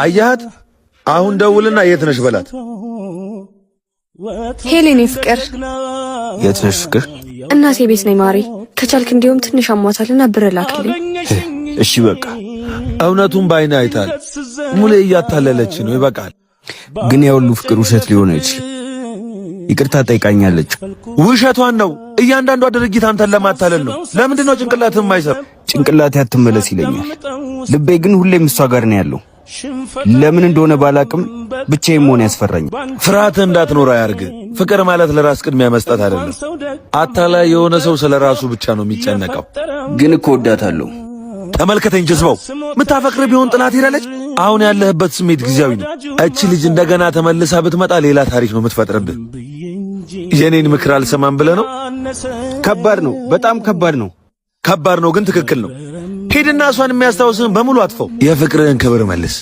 አያት አሁን ደውልና የት ነሽ በላት። ሄሌኔ ፍቅር የት ነሽ ፍቅር? እናቴ ቤት ነኝ ማሪ። ከቻልክ እንዲሁም ትንሽ አሟታልና ብር ላክልኝ። እሺ በቃ እውነቱን ባይና አይታል። ሙሌ እያታለለች ነው። ይበቃል። ግን ያውሉ ፍቅር ውሸት ሊሆን አይችልም። ይቅርታ ጠይቃኛለች። ውሸቷን ነው። እያንዳንዷ ድርጊት አንተን ለማታለል ነው። ለምንድን ነው ጭንቅላትህ የማይሰራ? ጭንቅላቴ አትመለስ ይለኛል። ልቤ ግን ሁሌም እሷ ጋር ነው ያለው። ለምን እንደሆነ ባላቅም ብቻዬን መሆን ያስፈራኝ። ፍርሃትህ እንዳትኖር አያርግ። ፍቅር ማለት ለራስ ቅድሚያ መስጠት አይደለም። አታላይ የሆነ ሰው ስለራሱ ብቻ ነው የሚጨነቀው። ግን እኮ ወዳታለሁ። ተመልከተኝ ጀዝባው። ምታፈቅር ቢሆን ጥላት ሄዳለች። አሁን ያለህበት ስሜት ጊዜያዊ ነው። እቺ ልጅ እንደገና ተመልሳ ብትመጣ ሌላ ታሪክ ነው የምትፈጥርብህ። የኔን ምክር አልሰማም ብለህ ነው? ከባድ ነው፣ በጣም ከባድ ነው። ከባድ ነው ግን ትክክል ነው። ሄድና እሷን የሚያስታውስህን በሙሉ አጥፈው። የፍቅርህን ክብር መልስ።